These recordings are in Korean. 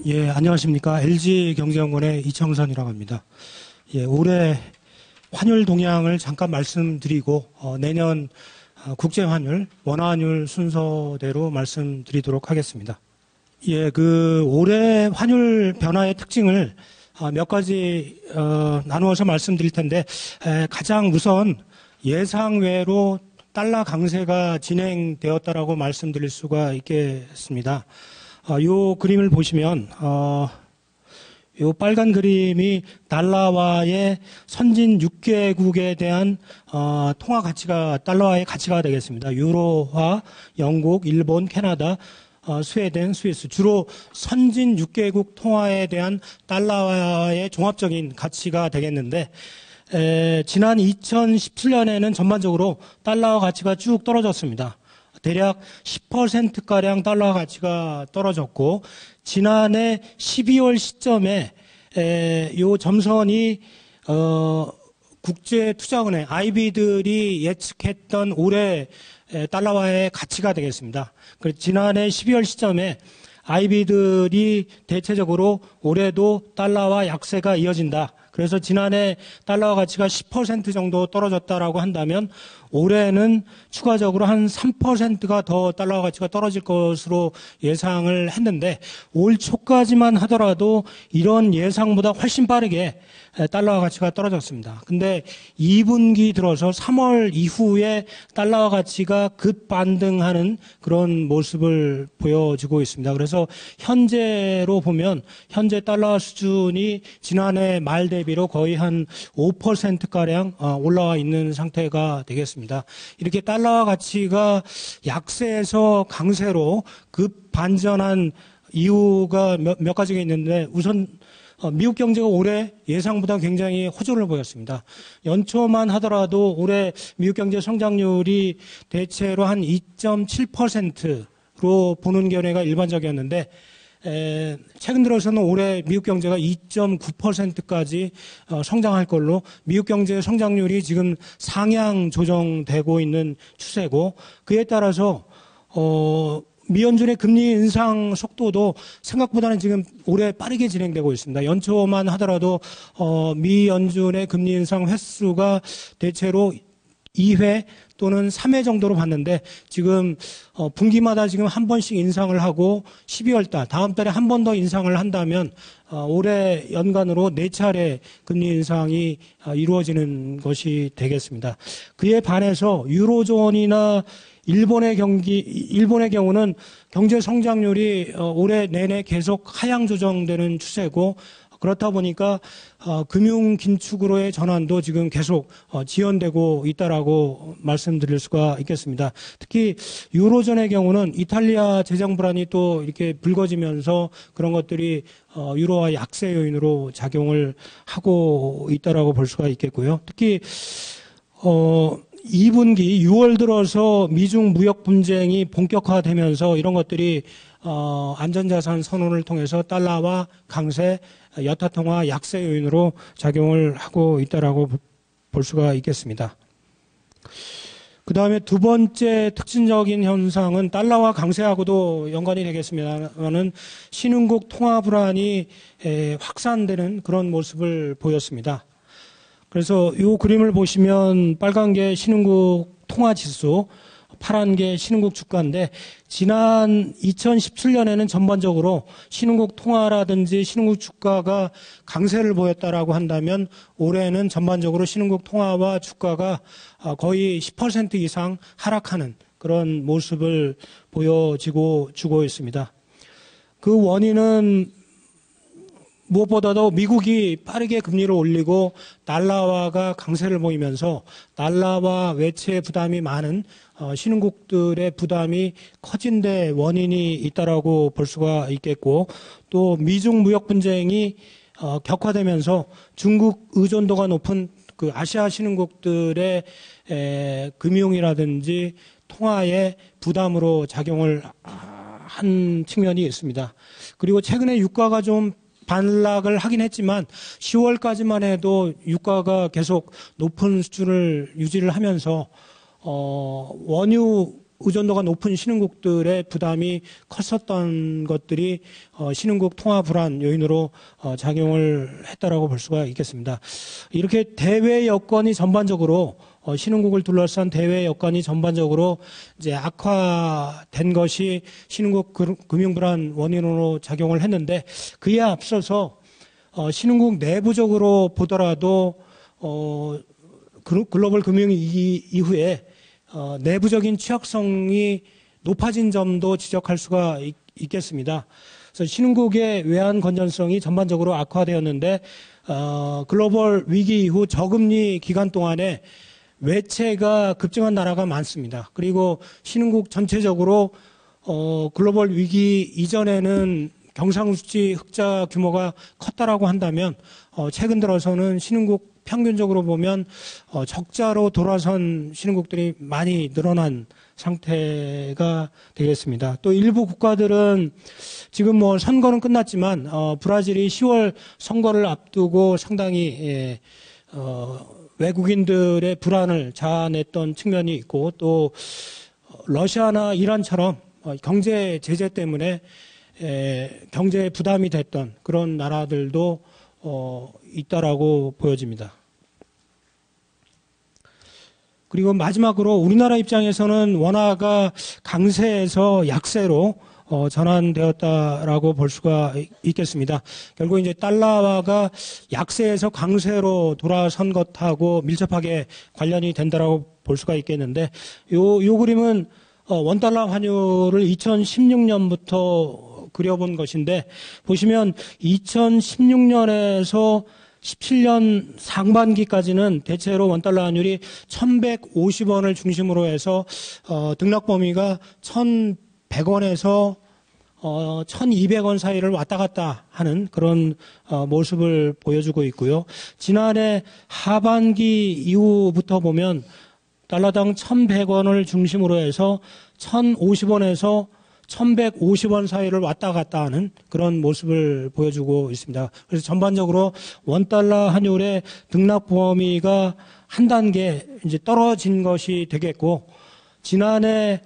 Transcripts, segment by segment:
예, 안녕하십니까. LG경제연구원의 이청선이라고 합니다. 예, 올해 환율 동향을 잠깐 말씀드리고, 내년 국제환율, 원화환율 순서대로 말씀드리도록 하겠습니다. 예, 올해 환율 변화의 특징을 몇 가지, 나누어서 말씀드릴 텐데, 가장 우선 예상외로 달러 강세가 진행되었다라고 말씀드릴 수가 있겠습니다. 요 그림을 보시면, 요 빨간 그림이 달러와의 선진 6개국에 대한, 통화 가치가, 달러와의 가치가 되겠습니다. 유로화, 영국, 일본, 캐나다, 스웨덴, 스위스. 주로 선진 6개국 통화에 대한 달러와의 종합적인 가치가 되겠는데, 지난 2017년에는 전반적으로 달러 가치가 쭉 떨어졌습니다. 대략 10%가량 달러 가치가 떨어졌고, 지난해 12월 시점에, 요 점선이, 국제투자은행, IB들이 예측했던 올해 달러화의 가치가 되겠습니다. 그래서 지난해 12월 시점에 IB들이 대체적으로 올해도 달러화 약세가 이어진다. 그래서 지난해 달러 가치가 10% 정도 떨어졌다라고 한다면 올해는 추가적으로 한 3%가 더 달러 가치가 떨어질 것으로 예상을 했는데 올 초까지만 하더라도 이런 예상보다 훨씬 빠르게 달러 가치가 떨어졌습니다. 근데 2분기 들어서 3월 이후에 달러 가치가 급반등하는 그런 모습을 보여주고 있습니다. 그래서 현재로 보면 현재 달러 수준이 지난해 말 대비로 거의 한 5%가량 올라와 있는 상태가 되겠습니다. 이렇게 달러 가치가 약세에서 강세로 급 반전한 이유가 몇 가지가 있는데 우선 미국 경제가 올해 예상보다 굉장히 호조를 보였습니다. 연초만 하더라도 올해 미국 경제 성장률이 대체로 한 2.7%로 보는 견해가 일반적이었는데 최근 들어서는 올해 미국 경제가 2.9%까지 성장할 걸로 미국 경제 성장률이 지금 상향 조정되고 있는 추세고 그에 따라서 미 연준의 금리 인상 속도도 생각보다는 지금 올해 빠르게 진행되고 있습니다. 연초만 하더라도 미 연준의 금리 인상 횟수가 대체로 2회 또는 3회 정도로 봤는데 지금 분기마다 지금 한 번씩 인상을 하고 12월 달 다음 달에 한 번 더 인상을 한다면 올해 연간으로 4차례 금리 인상이 이루어지는 것이 되겠습니다. 그에 반해서 유로존이나 일본의 경우는 경제 성장률이 올해 내내 계속 하향 조정되는 추세고 그렇다 보니까 금융 긴축으로의 전환도 지금 계속 지연되고 있다라고 말씀드릴 수가 있겠습니다. 특히 유로존의 경우는 이탈리아 재정 불안이 또 이렇게 불거지면서 그런 것들이 유로화 약세 요인으로 작용을 하고 있다라고 볼 수가 있겠고요. 특히 2분기 6월 들어서 미중 무역 분쟁이 본격화되면서 이런 것들이 안전자산 선언을 통해서 달러와 강세, 여타통화 약세 요인으로 작용을 하고 있다라고 볼 수가 있겠습니다. 그 다음에 두 번째 특징적인 현상은 달러와 강세하고도 연관이 되겠습니다만은 신흥국 통화 불안이 확산되는 그런 모습을 보였습니다. 그래서 이 그림을 보시면 빨간 게 신흥국 통화 지수, 파란 게 신흥국 주가인데 지난 2017년에는 전반적으로 신흥국 통화라든지 신흥국 주가가 강세를 보였다라고 한다면 올해는 전반적으로 신흥국 통화와 주가가 거의 10% 이상 하락하는 그런 모습을 보여주고 있습니다. 그 원인은 무엇보다도 미국이 빠르게 금리를 올리고 달러화가 강세를 보이면서 달러화 외채 부담이 많은 신흥국들의 부담이 커진 데 원인이 있다라고 볼 수가 있겠고 또 미중 무역 분쟁이 격화되면서 중국 의존도가 높은 그 아시아 신흥국들의 금융이라든지 통화의 부담으로 작용을 한 측면이 있습니다. 그리고 최근에 유가가 좀 반락을 하긴 했지만 10월까지만 해도 유가가 계속 높은 수준을 유지를 하면서 원유 의존도가 높은 신흥국들의 부담이 컸었던 것들이 신흥국 통화 불안 요인으로 작용을 했다라고 볼 수가 있겠습니다. 이렇게 대외 여건이 전반적으로 신흥국을 둘러싼 대외 여건이 전반적으로 이제 악화된 것이 신흥국 금융 불안 원인으로 작용을 했는데, 그에 앞서서 신흥국 내부적으로 보더라도 글로벌 금융위기 이후에 내부적인 취약성이 높아진 점도 지적할 수가 있겠습니다. 그래서 신흥국의 외환 건전성이 전반적으로 악화되었는데, 글로벌 위기 이후 저금리 기간 동안에 외채가 급증한 나라가 많습니다. 그리고 신흥국 전체적으로 글로벌 위기 이전에는 경상수지 흑자 규모가 컸다라고 한다면, 최근 들어서는 신흥국 평균적으로 보면 적자로 돌아선 신흥국들이 많이 늘어난 상태가 되겠습니다. 또 일부 국가들은 지금 뭐 선거는 끝났지만 브라질이 10월 선거를 앞두고 상당히 외국인들의 불안을 자아냈던 측면이 있고, 또 러시아나 이란처럼 경제 제재 때문에 경제에 부담이 됐던 그런 나라들도 있다라고 보여집니다. 그리고 마지막으로 우리나라 입장에서는 원화가 강세에서 약세로 전환되었다라고 볼 수가 있겠습니다. 결국 이제 달러화가 약세에서 강세로 돌아선 것하고 밀접하게 관련이 된다라고 볼 수가 있겠는데, 요 그림은 원달러 환율을 2016년부터 그려본 것인데, 보시면 2016년에서 17년 상반기까지는 대체로 원달러 환율이 1150원을 중심으로 해서 등락 범위가 1100원에서 1200원 사이를 왔다 갔다 하는 그런 모습을 보여주고 있고요. 지난해 하반기 이후부터 보면 달러당 1100원을 중심으로 해서 1050원에서 1150원 사이를 왔다 갔다 하는 그런 모습을 보여주고 있습니다. 그래서 전반적으로 원달러 환율의 등락 범위가 한 단계 이제 떨어진 것이 되겠고, 지난해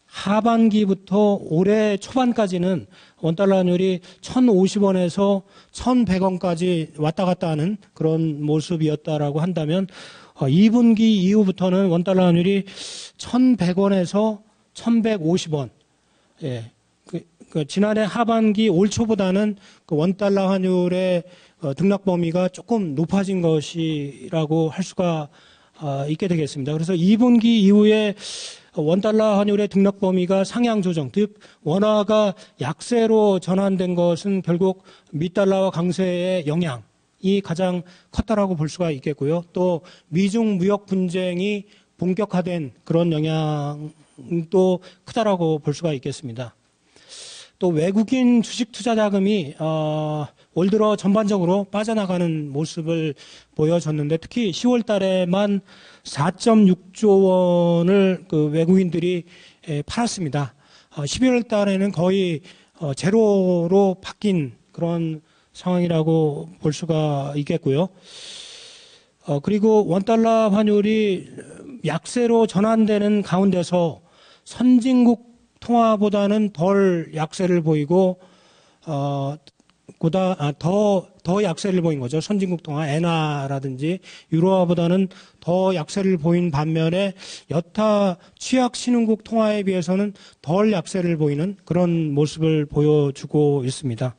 하반기부터 올해 초반까지는 원달러 환율이 1050원에서 1100원까지 왔다 갔다 하는 그런 모습이었다라고 한다면, 2분기 이후부터는 원달러 환율이 1100원에서 1150원, 예, 지난해 하반기 올 초보다는 그 원달러 환율의 등락 범위가 조금 높아진 것이라고 할 수가 있게 되겠습니다. 그래서 2분기 이후에 원달러 환율의 등락 범위가 상향 조정, 즉 원화가 약세로 전환된 것은 결국 미달러와 강세의 영향이 가장 컸다라고 볼 수가 있겠고요. 또 미중 무역 분쟁이 본격화된 그런 영향도 크다라고 볼 수가 있겠습니다. 또 외국인 주식 투자 자금이 올 들어 전반적으로 빠져나가는 모습을 보여줬는데, 특히 10월 달에만 4.6조 원을 그 외국인들이 팔았습니다. 12월 달에는 거의 제로로 바뀐 그런 상황이라고 볼 수가 있겠고요. 그리고 원달러 환율이 약세로 전환되는 가운데서 선진국 통화보다는 덜 약세를 보이고, 더 약세를 보인 거죠. 선진국 통화, 엔화라든지 유로화보다는 더 약세를 보인 반면에 여타 취약 신흥국 통화에 비해서는 덜 약세를 보이는 그런 모습을 보여주고 있습니다.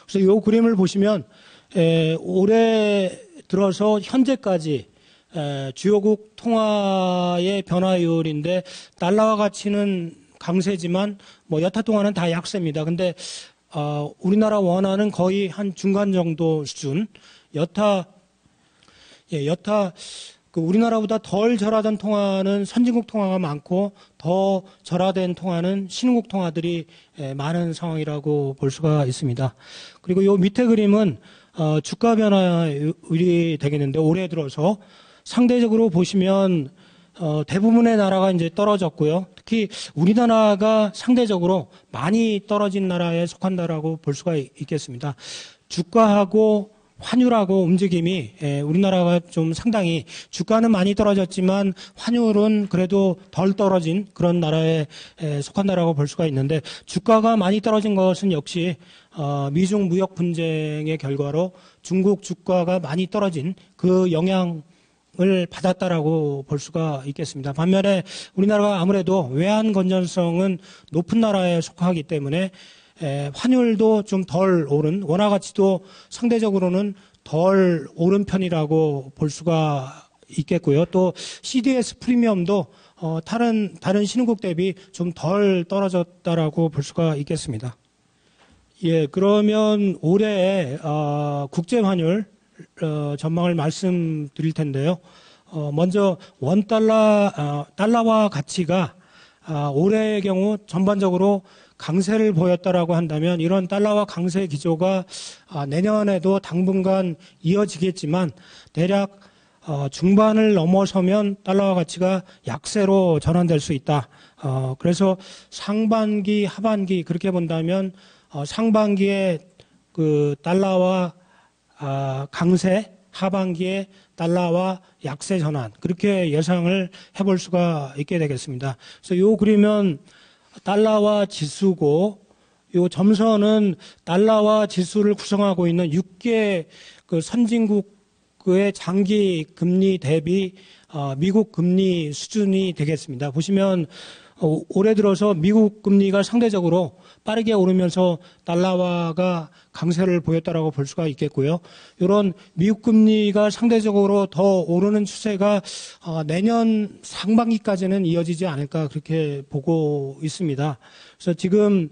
그래서 이 그림을 보시면 올해 들어서 현재까지 주요국 통화의 변화율인데, 달러화 가치는 강세지만 뭐 여타 통화는 다 약세입니다. 근데 우리나라 원화는 거의 한 중간 정도 수준. 여타 그 우리나라보다 덜 절하던 통화는 선진국 통화가 많고, 더 절하된 통화는 신흥국 통화들이 많은 상황이라고 볼 수가 있습니다. 그리고 요 밑에 그림은 주가 변화율이 되겠는데, 올해 들어서 상대적으로 보시면 대부분의 나라가 이제 떨어졌고요. 특히 우리나라가 상대적으로 많이 떨어진 나라에 속한다라고 볼 수가 있겠습니다. 주가하고 환율하고 움직임이 우리나라가 좀 상당히 주가는 많이 떨어졌지만 환율은 그래도 덜 떨어진 그런 나라에 속한다라고 볼 수가 있는데 주가가 많이 떨어진 것은 역시 미중 무역 분쟁의 결과로 중국 주가가 많이 떨어진 그 영향을 받았다라고 볼 수가 있겠습니다. 반면에 우리나라가 아무래도 외환 건전성은 높은 나라에 속하기 때문에 환율도 좀 덜 오른, 원화 가치도 상대적으로는 덜 오른 편이라고 볼 수가 있겠고요. 또 CDS 프리미엄도 다른 신흥국 대비 좀 덜 떨어졌다라고 볼 수가 있겠습니다. 예, 그러면 올해 국제 환율 전망을 말씀드릴 텐데요. 먼저 달러와 가치가 올해의 경우 전반적으로 강세를 보였다라고 한다면 이런 달러와 강세 기조가 내년에도 당분간 이어지겠지만 대략 중반을 넘어서면 달러와 가치가 약세로 전환될 수 있다. 그래서 상반기, 하반기 그렇게 본다면 상반기에 그 달러와 강세, 하반기에 달러와 약세 전환 그렇게 예상을 해볼 수가 있게 되겠습니다. 그래서 요 그림은 달러와 지수고 요 점선은 달러와 지수를 구성하고 있는 6개 그 선진국의 장기 금리 대비 미국 금리 수준이 되겠습니다. 보시면 올해 들어서 미국 금리가 상대적으로 빠르게 오르면서 달러화가 강세를 보였다라고 볼 수가 있겠고요. 이런 미국 금리가 상대적으로 더 오르는 추세가 내년 상반기까지는 이어지지 않을까 그렇게 보고 있습니다. 그래서 지금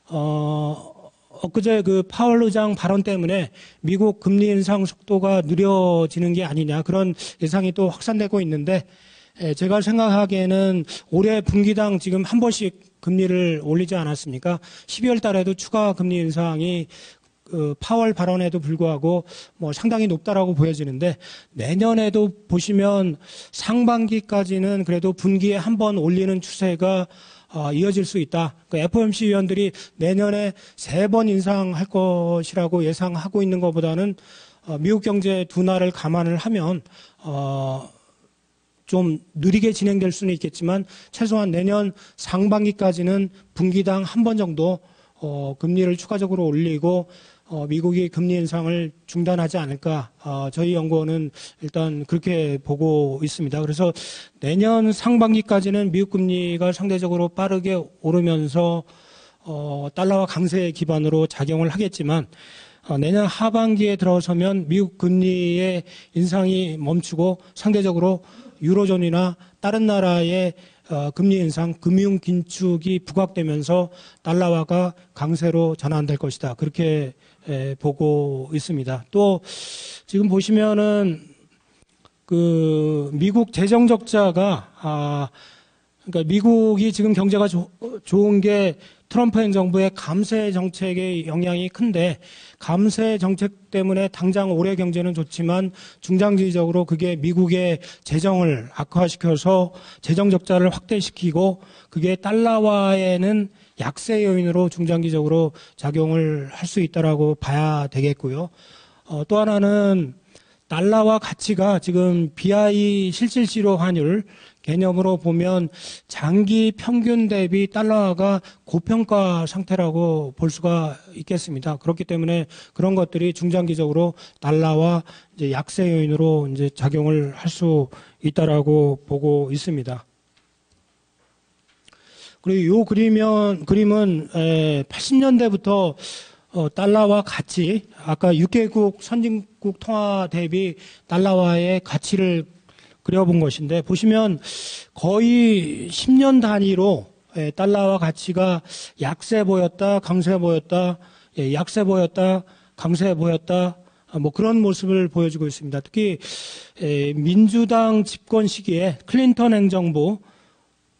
엊그제 그 파월 의장 발언 때문에 미국 금리 인상 속도가 느려지는 게 아니냐 그런 예상이 또 확산되고 있는데 제가 생각하기에는 올해 분기당 지금 한 번씩 금리를 올리지 않았습니까? 12월 달에도 추가 금리 인상이 파월 발언에도 불구하고 상당히 높다라고 보여지는데 내년에도 보시면 상반기까지는 그래도 분기에 한 번 올리는 추세가 이어질 수 있다. FOMC 위원들이 내년에 3번 인상할 것이라고 예상하고 있는 것보다는 미국 경제 둔화를 감안을 하면 좀 느리게 진행될 수는 있겠지만 최소한 내년 상반기까지는 분기당 한 번 정도 금리를 추가적으로 올리고 미국이 금리 인상을 중단하지 않을까 저희 연구원은 일단 그렇게 보고 있습니다. 그래서 내년 상반기까지는 미국 금리가 상대적으로 빠르게 오르면서 달러와 강세 기반으로 작용을 하겠지만 내년 하반기에 들어서면 미국 금리의 인상이 멈추고 상대적으로 유로존이나 다른 나라의 금리 인상, 금융 긴축이 부각되면서 달러화가 강세로 전환될 것이다. 그렇게 보고 있습니다. 또 지금 보시면은 그 미국 재정 적자가 그러니까 미국이 지금 경제가 좋은 게 트럼프 행정부의 감세 정책의 영향이 큰데 감세 정책 때문에 당장 올해 경제는 좋지만 중장기적으로 그게 미국의 재정을 악화시켜서 재정 적자를 확대시키고 그게 달러화에는 약세 요인으로 중장기적으로 작용을 할 수 있다라고 봐야 되겠고요. 또 하나는 달러화 가치가 지금 BI 실질시로 환율 개념으로 보면 장기 평균 대비 달러화가 고평가 상태라고 볼 수가 있겠습니다. 그렇기 때문에 그런 것들이 중장기적으로 달러화 이제 약세 요인으로 이제 작용을 할 수 있다라고 보고 있습니다. 그리고 이 그림은 80년대부터 달러화 가치, 아까 6개국 선진국 통화 대비 달러화의 가치를 그려본 것인데 보시면 거의 10년 단위로 달러화 가치가 약세 보였다, 강세 보였다, 약세 보였다, 강세 보였다, 그런 모습을 보여주고 있습니다. 특히 민주당 집권 시기에 클린턴 행정부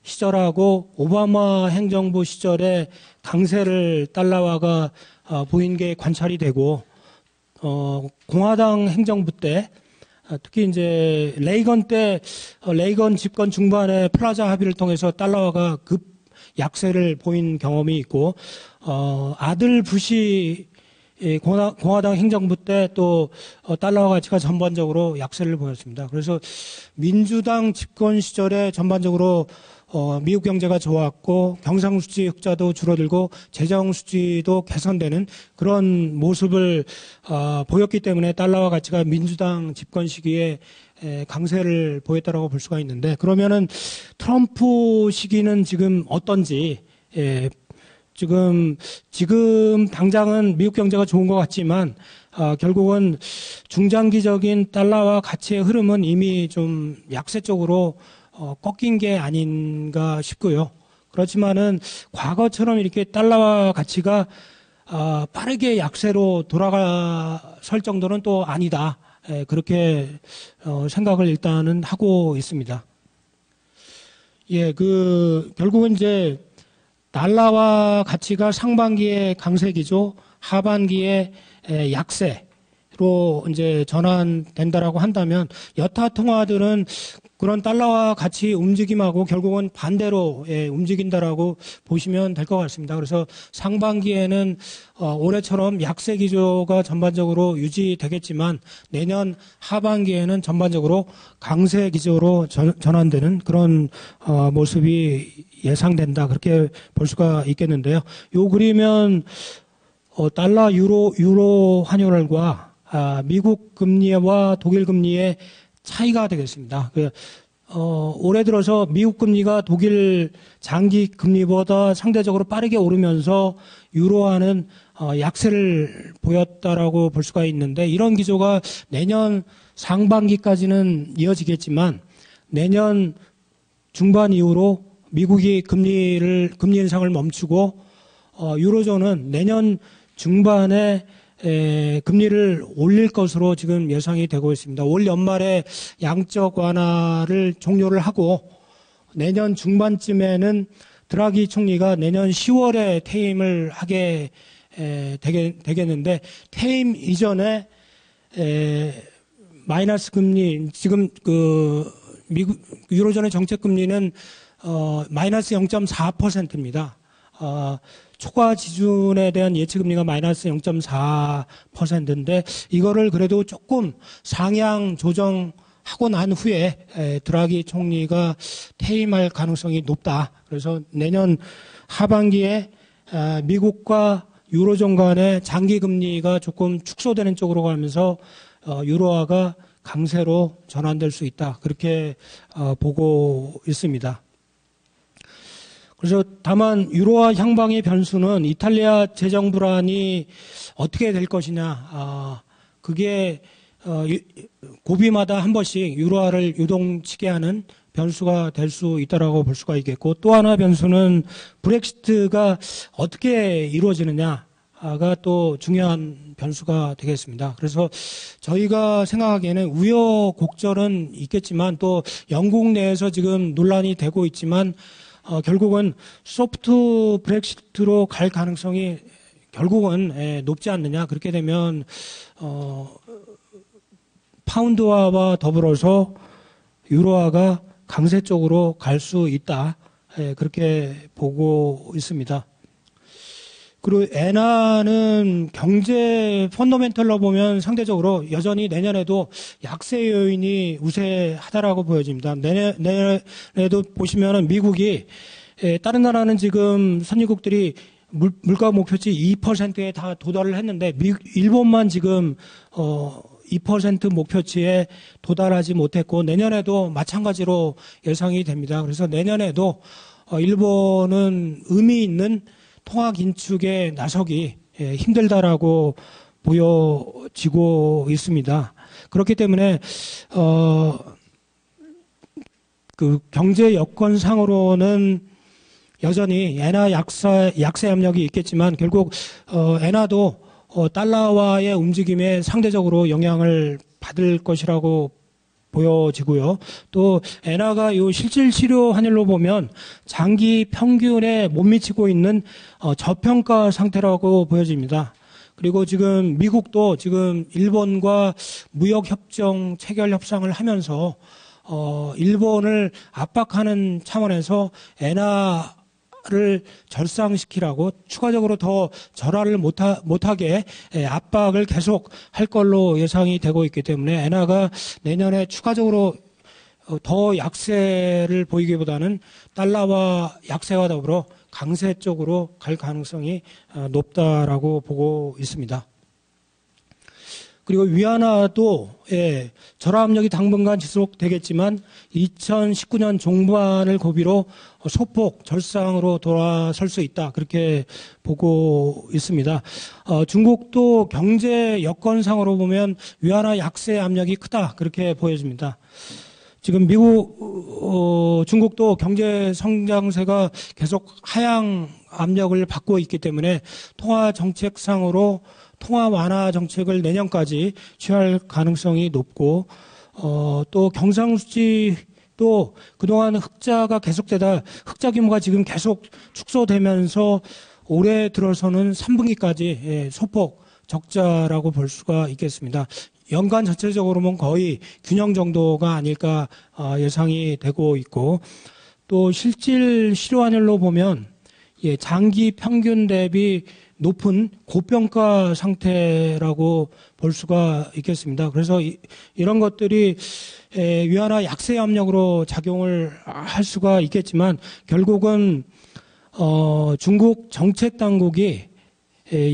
시절하고 오바마 행정부 시절에 강세를 달러화가 보인 게 관찰이 되고 공화당 행정부 때 특히 이제 레이건 집권 중반에 플라자 합의를 통해서 달러화가 급 약세를 보인 경험이 있고 아들 부시 이 공화당 행정부 때 또 달러화 가치가 전반적으로 약세를 보였습니다. 그래서 민주당 집권 시절에 전반적으로 미국 경제가 좋았고 경상수지 흑자도 줄어들고 재정수지도 개선되는 그런 모습을 보였기 때문에 달러화 가치가 민주당 집권 시기에 강세를 보였다라고 볼 수가 있는데, 그러면은 트럼프 시기는 지금 어떤지, 지금 당장은 미국 경제가 좋은 것 같지만 결국은 중장기적인 달러화 가치의 흐름은 이미 좀 약세 쪽으로 꺾인 게 아닌가 싶고요. 그렇지만은 과거처럼 이렇게 달러화 가치가 빠르게 약세로 돌아설 정도는 또 아니다. 그렇게 생각을 일단은 하고 있습니다. 결국은 이제 달러화 가치가 상반기에 강세 기조, 하반기에 약세로 이제 전환된다라고 한다면 여타 통화들은 그런 달러화 가치 움직임하고 결국은 반대로 움직인다라고 보시면 될 것 같습니다. 그래서 상반기에는 올해처럼 약세 기조가 전반적으로 유지되겠지만 내년 하반기에는 전반적으로 강세 기조로 전환되는 그런 모습이 예상된다, 그렇게 볼 수가 있겠는데요. 요 그림은 달러 유로 환율과 미국 금리와 독일 금리의 차이가 되겠습니다. 올해 들어서 미국 금리가 독일 장기 금리보다 상대적으로 빠르게 오르면서 유로화는 약세를 보였다라고 볼 수가 있는데, 이런 기조가 내년 상반기까지는 이어지겠지만 내년 중반 이후로 미국이 금리 인상을 멈추고 유로존은 내년 중반에 금리를 올릴 것으로 지금 예상이 되고 있습니다. 올 연말에 양적 완화를 종료를 하고 내년 중반쯤에는 드라기 총리가 내년 10월에 퇴임을 하게 되겠는데, 퇴임 이전에 마이너스 금리, 지금 미국 유로존의 정책 금리는 마이너스 0.4%입니다. 초과 지준에 대한 예측 금리가 마이너스 0.4%인데 이거를 그래도 조금 상향 조정하고 난 후에 드라기 총리가 퇴임할 가능성이 높다. 그래서 내년 하반기에 미국과 유로존 간의 장기 금리가 조금 축소되는 쪽으로 가면서 유로화가 강세로 전환될 수 있다, 그렇게 보고 있습니다. 그래서 다만 유로화 향방의 변수는 이탈리아 재정 불안이 어떻게 될 것이냐, 그게 고비마다 한 번씩 유로화를 유동치게 하는 변수가 될 수 있다라고 볼 수가 있겠고, 또 하나 변수는 브렉시트가 어떻게 이루어지느냐가 또 중요한 변수가 되겠습니다. 그래서 저희가 생각하기에는 우여곡절은 있겠지만 또 영국 내에서 지금 논란이 되고 있지만 결국은 소프트 브렉시트로 갈 가능성이 결국은 높지 않느냐. 그렇게 되면 파운드화와 더불어서 유로화가 강세 쪽으로 갈 수 있다, 그렇게 보고 있습니다. 그리고 엔화는 경제 펀더멘털로 보면 상대적으로 여전히 내년에도 약세 요인이 우세하다라고 보여집니다. 내년에도 보시면은 미국이, 다른 나라는 지금 선진국들이 물가 목표치 2%에 다 도달을 했는데 일본만 지금 2% 목표치에 도달하지 못했고 내년에도 마찬가지로 예상이 됩니다. 그래서 내년에도 일본은 의미 있는 통화 긴축에 나서기 힘들다라고 보여지고 있습니다. 그렇기 때문에 그 경제 여건상으로는 여전히 엔화 약세 압력이 있겠지만 결국 엔화도 달러화의 움직임에 상대적으로 영향을 받을 것이라고 보여지고요. 또 엔화가 요 실질 치료 환율로 보면 장기 평균에 못 미치고 있는 저평가 상태라고 보여집니다. 그리고 지금 미국도 지금 일본과 무역 협정 체결 협상을 하면서 일본을 압박하는 차원에서 엔화 엔화를 절상시키라고 추가적으로 더 절하를 못하게 압박을 계속 할 걸로 예상이 되고 있기 때문에 엔화가 내년에 추가적으로 더 약세를 보이기보다는 달러와 약세와 더불어 강세 쪽으로 갈 가능성이 높다라고 보고 있습니다. 그리고 위안화도 절하 압력이 당분간 지속되겠지만 2019년 종반을 고비로 소폭 절상으로 돌아설 수 있다, 그렇게 보고 있습니다. 중국도 경제 여건상으로 보면 위안화 약세 압력이 크다, 그렇게 보여집니다. 지금 중국도 경제 성장세가 계속 하향 압력을 받고 있기 때문에 통화 정책상으로 통화 완화 정책을 내년까지 취할 가능성이 높고, 또 경상수지도 그동안 흑자가 계속되다 흑자 규모가 지금 계속 축소되면서 올해 들어서는 3분기까지 소폭 적자라고 볼 수가 있겠습니다. 연간 전체적으로 보면 거의 균형 정도가 아닐까 예상이 되고 있고, 또 실질 실효환율로 보면 장기 평균 대비 높은 고평가 상태라고 볼 수가 있겠습니다. 그래서 이런 것들이 위안화 약세 압력으로 작용을 할 수가 있겠지만, 결국은 중국 정책 당국이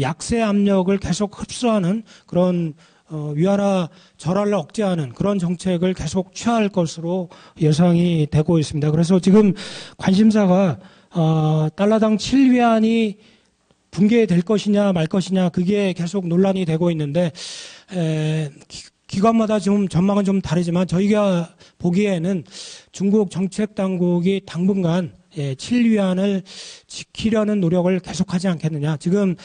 약세 압력을 계속 흡수하는 그런 위안화 절하를 억제하는 그런 정책을 계속 취할 것으로 예상이 되고 있습니다. 그래서 지금 관심사가 달러당 7위안이 붕괴될 것이냐 말 것이냐, 그게 계속 논란이 되고 있는데, 기관마다 좀 전망은 좀 다르지만 저희가 보기에는 중국 정책 당국이 당분간 7위안을 지키려는 노력을 계속하지 않겠느냐. 지금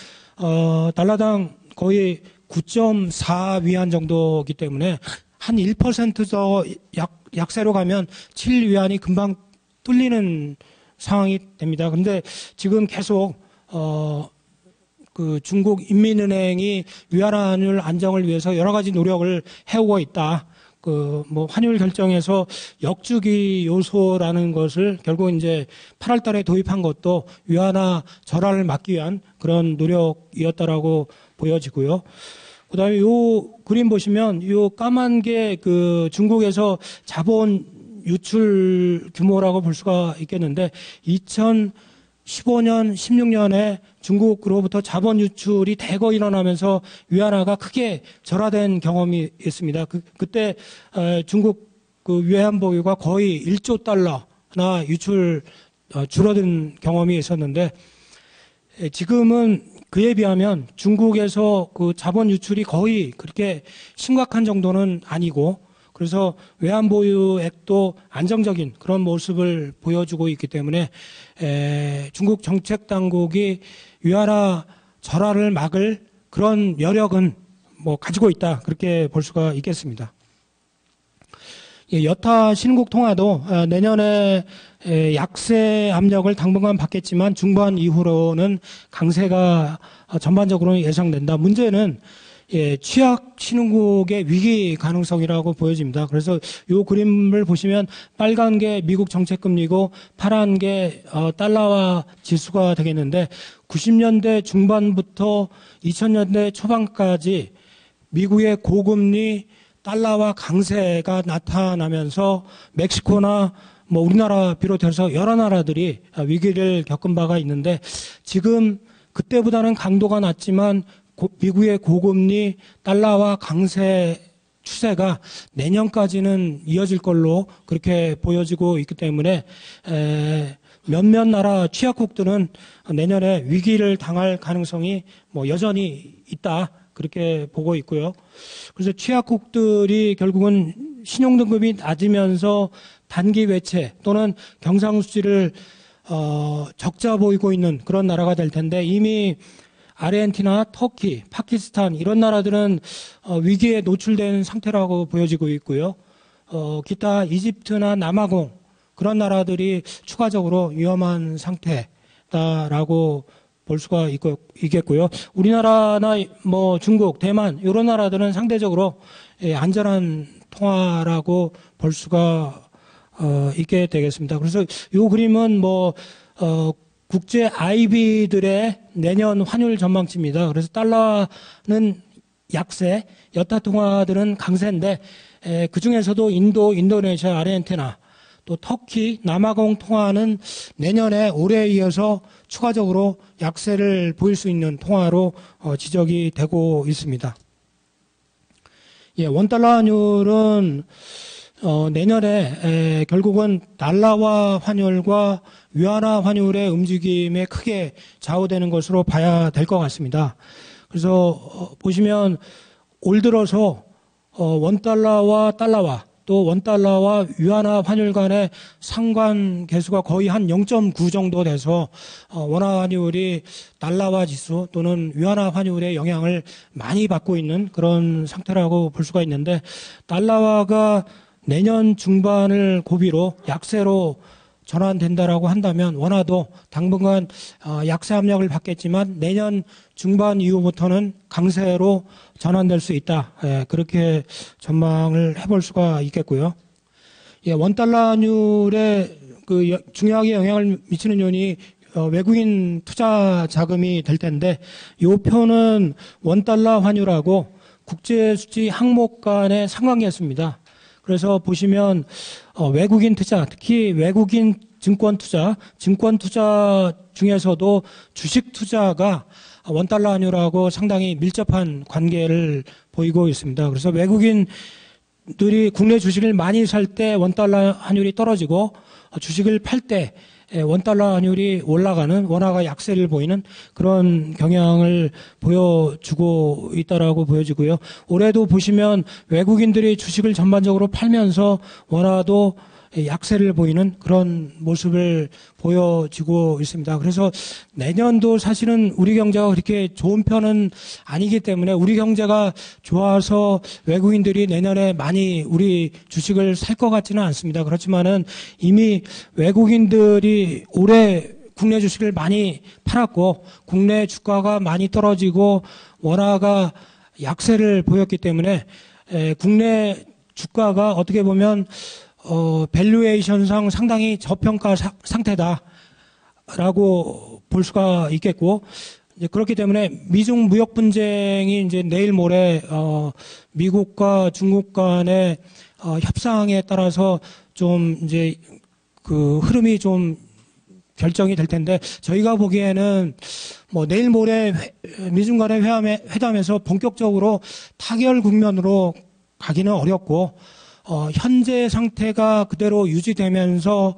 달러당 거의 9.4위안 정도이기 때문에 한 1% 더 약세로 가면 7위안이 금방 뚫리는 상황이 됩니다. 그런데 지금 계속 그 중국 인민은행이 위안화율 안정을 위해서 여러 가지 노력을 해오고 있다. 환율 결정에서 역주기 요소라는 것을 결국 이제 8월 달에 도입한 것도 위안화 절하를 막기 위한 그런 노력이었다라고 보여지고요. 그 다음에 요 그림 보시면 요 까만 게 그 중국에서 자본 유출 규모라고 볼 수가 있겠는데, 2015년, 16년에 중국으로부터 자본 유출이 대거 일어나면서 위안화가 크게 절하된 경험이 있습니다. 그때 중국 그 외환 보유가 거의 1조 달러나 유출 줄어든 경험이 있었는데, 지금은 그에 비하면 중국에서 그 자본 유출이 거의 그렇게 심각한 정도는 아니고, 그래서 외환 보유액도 안정적인 그런 모습을 보여주고 있기 때문에 중국 정책 당국이 위안화 절하를 막을 그런 여력은 가지고 있다, 그렇게 볼 수가 있겠습니다. 여타 신흥국 통화도 내년에 약세 압력을 당분간 받겠지만 중반 이후로는 강세가 전반적으로 예상된다. 문제는 취약 신흥국의 위기 가능성이라고 보여집니다. 그래서 이 그림을 보시면 빨간 게 미국 정책금리고 파란 게 달러화 지수가 되겠는데, 90년대 중반부터 2000년대 초반까지 미국의 고금리 달러화 강세가 나타나면서 멕시코나 우리나라 비롯해서 여러 나라들이 위기를 겪은 바가 있는데, 지금 그때보다는 강도가 낮지만 미국의 고금리 달러화 강세 추세가 내년까지는 이어질 걸로 그렇게 보여지고 있기 때문에 몇몇 나라 취약국들은 내년에 위기를 당할 가능성이 여전히 있다, 그렇게 보고 있고요. 그래서 취약국들이 결국은 신용등급이 낮으면서 단기 외채 또는 경상수지를 적자 보이고 있는 그런 나라가 될 텐데, 이미 아르헨티나, 터키, 파키스탄 이런 나라들은 위기에 노출된 상태라고 보여지고 있고요. 기타 이집트나 남아공 그런 나라들이 추가적으로 위험한 상태다라고 볼 수가 있겠고요. 우리나라나 중국, 대만 이런 나라들은 상대적으로 안전한 통화라고 볼 수가 있게 되겠습니다. 그래서 이 그림은 국제 IB들의 내년 환율 전망치입니다. 그래서 달러는 약세, 여타 통화들은 강세인데 그 중에서도 인도, 인도네시아, 아르헨티나, 또 터키, 남아공 통화는 내년에 올해에 이어서 추가적으로 약세를 보일 수 있는 통화로 지적이 되고 있습니다. 예, 원달러 환율은 내년에 결국은 달러화 환율과 위안화 환율의 움직임에 크게 좌우되는 것으로 봐야 될 것 같습니다. 그래서 보시면 올 들어서 원달러와 달러화 또 원달러와 위안화 환율 간의 상관 계수가 거의 한 0.9 정도 돼서 원화 환율이 달러화 지수 또는 위안화 환율의 영향을 많이 받고 있는 그런 상태라고 볼 수가 있는데, 달러화가 내년 중반을 고비로 약세로 전환된다라고 한다면 원화도 당분간 약세 압력을 받겠지만 내년 중반 이후부터는 강세로 전환될 수 있다. 예, 그렇게 전망을 해볼 수가 있겠고요. 예, 원달러 환율에 중요하게 영향을 미치는 요인이 외국인 투자 자금이 될 텐데, 이 표는 원달러 환율하고 국제 수지 항목 간의 상관계수입니다. 그래서 보시면 외국인 투자, 특히 외국인 증권 투자 중에서도 주식 투자가 원달러 환율하고 상당히 밀접한 관계를 보이고 있습니다. 그래서 외국인들이 국내 주식을 많이 살 때 원달러 환율이 떨어지고 주식을 팔 때 원달러 환율이 올라가는, 원화가 약세를 보이는 그런 경향을 보여주고 있다라고 보여지고요. 올해도 보시면 외국인들이 주식을 전반적으로 팔면서 원화도 약세를 보이는 그런 모습을 보여지고 있습니다. 그래서 내년도 사실은 우리 경제가 그렇게 좋은 편은 아니기 때문에 우리 경제가 좋아서 외국인들이 내년에 많이 우리 주식을 살 것 같지는 않습니다. 그렇지만은 이미 외국인들이 올해 국내 주식을 많이 팔았고 국내 주가가 많이 떨어지고 원화가 약세를 보였기 때문에 국내 주가가 어떻게 보면 밸류에이션상 상당히 저평가 상태다라고 볼 수가 있겠고, 이제 그렇기 때문에 미중 무역 분쟁이 이제 내일 모레 미국과 중국 간의 협상에 따라서 좀 이제 그 흐름이 좀 결정이 될 텐데, 저희가 보기에는 뭐 내일 모레 미중 간의 회담에서 본격적으로 타결 국면으로 가기는 어렵고, 현재 상태가 그대로 유지되면서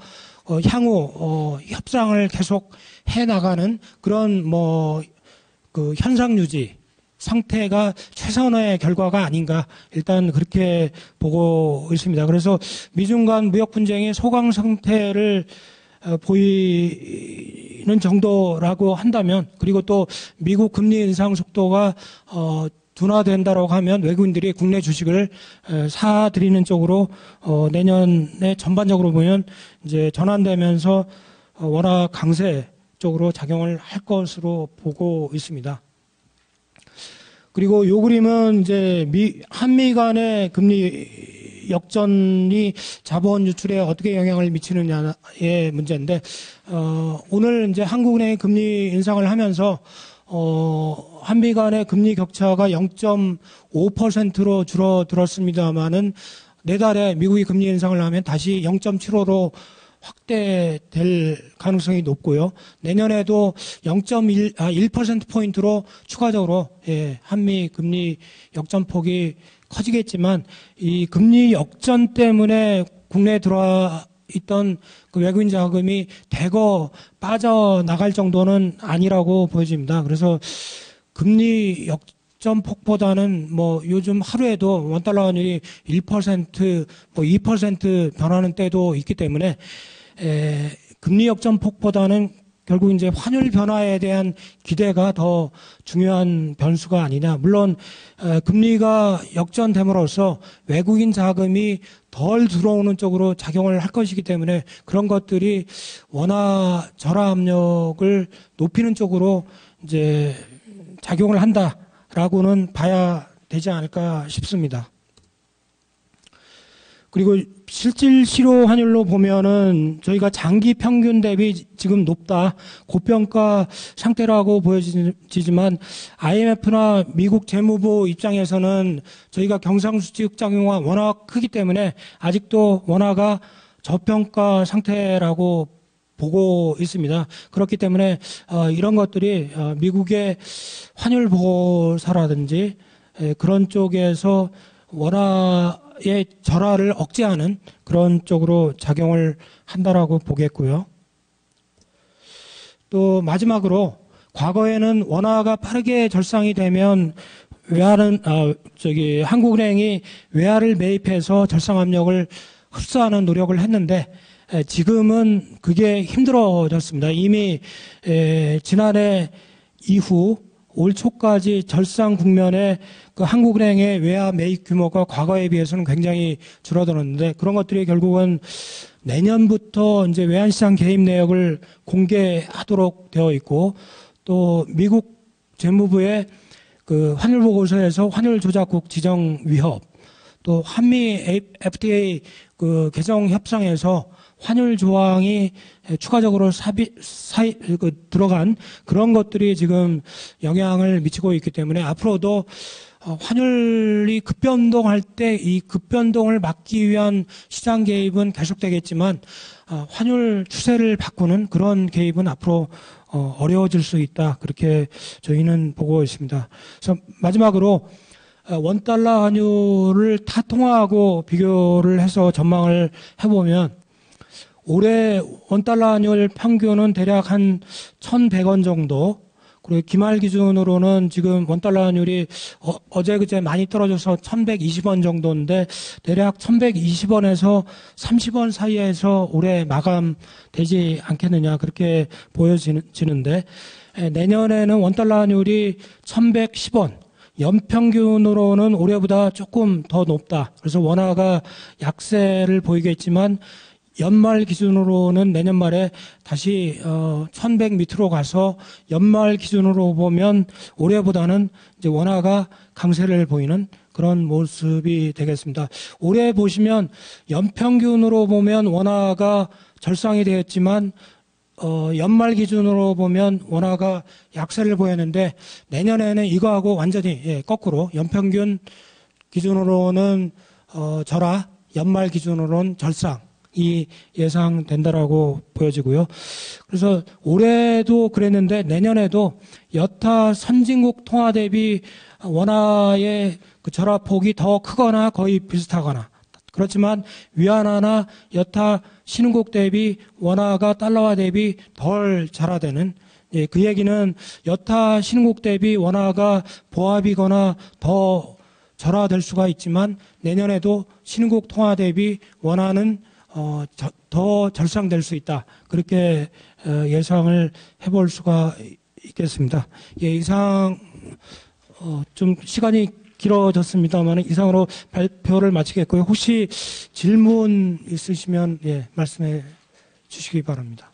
향후 협상을 계속 해 나가는 그런 그 현상 유지 상태가 최선의 결과가 아닌가, 일단 그렇게 보고 있습니다. 그래서 미중 간 무역 분쟁의 소강 상태를 보이는 정도라고 한다면, 그리고 또 미국 금리 인상 속도가 둔화된다라고 하면 외국인들이 국내 주식을 사들이는 쪽으로 내년에 전반적으로 보면 이제 전환되면서 원화 강세 쪽으로 작용을 할 것으로 보고 있습니다. 그리고 요 그림은 이제 한미 간의 금리 역전이 자본 유출에 어떻게 영향을 미치느냐의 문제인데, 오늘 이제 한국은행이 금리 인상을 하면서 한미 간의 금리 격차가 0.5%로 줄어들었습니다만은 내달에 미국이 금리 인상을 하면 다시 0.75로 확대될 가능성이 높고요. 내년에도 1%포인트로 추가적으로 한미 금리 역전폭이 커지겠지만, 이 금리 역전 때문에 국내에 들어와 있던 그 외국인 자금이 대거 빠져나갈 정도는 아니라고 보여집니다. 그래서 금리 역전폭보다는 요즘 하루에도 원달러 환율이 1%, 2% 변하는 때도 있기 때문에 금리 역전폭보다는 결국 이제 환율 변화에 대한 기대가 더 중요한 변수가 아니냐. 물론 금리가 역전됨으로써 외국인 자금이 덜 들어오는 쪽으로 작용을 할 것이기 때문에 그런 것들이 원화 절하 압력을 높이는 쪽으로 이제 작용을 한다라고는 봐야 되지 않을까 싶습니다. 그리고 실질 실효 환율로 보면은 저희가 장기 평균 대비 지금 높다, 고평가 상태라고 보여지지만 IMF나 미국 재무부 입장에서는 저희가 경상수지 흑자경화가 워낙 크기 때문에 아직도 원화가 저평가 상태라고 보고 있습니다. 그렇기 때문에 이런 것들이 미국의 환율 보호사라든지 그런 쪽에서 원화의 절하를 억제하는 그런 쪽으로 작용을 한다라고 보겠고요. 또 마지막으로 과거에는 원화가 빠르게 절상이 되면 한국은행이 외화를 매입해서 절상 압력을 흡수하는 노력을 했는데 지금은 그게 힘들어졌습니다. 이미 지난해 이후 올 초까지 절상 국면에 그 한국은행의 외화 매입 규모가 과거에 비해서는 굉장히 줄어들었는데 그런 것들이 결국은 내년부터 이제 외환시장 개입 내역을 공개하도록 되어 있고 또 미국 재무부의 그 환율 보고서에서 환율 조작국 지정 위협 또 한미 FTA 그 개정 협상에서 환율 조항이 추가적으로 들어간 그런 것들이 지금 영향을 미치고 있기 때문에 앞으로도 환율이 급변동할 때 이 급변동을 막기 위한 시장 개입은 계속되겠지만 환율 추세를 바꾸는 그런 개입은 앞으로 어려워질 수 있다. 그렇게 저희는 보고 있습니다. 그래서 마지막으로 원달러 환율을 타통화하고 비교를 해서 전망을 해보면 올해 원달러 환율 평균은 대략 한 1,100원 정도, 그리고 기말 기준으로는 지금 원달러 환율이 어제 그제 많이 떨어져서 1,120원 정도인데 대략 1,120원에서 30원 사이에서 올해 마감되지 않겠느냐 그렇게 보여지는데 내년에는 원달러 환율이 1,110원, 연평균으로는 올해보다 조금 더 높다. 그래서 원화가 약세를 보이겠지만 연말 기준으로는 내년 말에 다시 1,100 밑으로 가서 연말 기준으로 보면 올해보다는 이제 원화가 강세를 보이는 그런 모습이 되겠습니다. 올해 보시면 연평균으로 보면 원화가 절상이 되었지만 연말 기준으로 보면 원화가 약세를 보였는데 내년에는 이거하고 완전히 거꾸로 연평균 기준으로는 절하, 연말 기준으로는 절상 이 예상된다라고 보여지고요. 그래서 올해도 그랬는데 내년에도 여타 선진국 통화 대비 원화의 그 절하폭이 더 크거나 거의 비슷하거나 그렇지만 위안화나 여타 신흥국 대비 원화가 달러화 대비 덜 절하되는 그 얘기는 여타 신흥국 대비 원화가 보합이거나 더 절하될 수가 있지만 내년에도 신흥국 통화 대비 원화는 더 절상될 수 있다. 그렇게 예상을 해볼 수가 있겠습니다. 이상 좀 시간이 길어졌습니다만 이상으로 발표를 마치겠고요. 혹시 질문 있으시면 말씀해 주시기 바랍니다.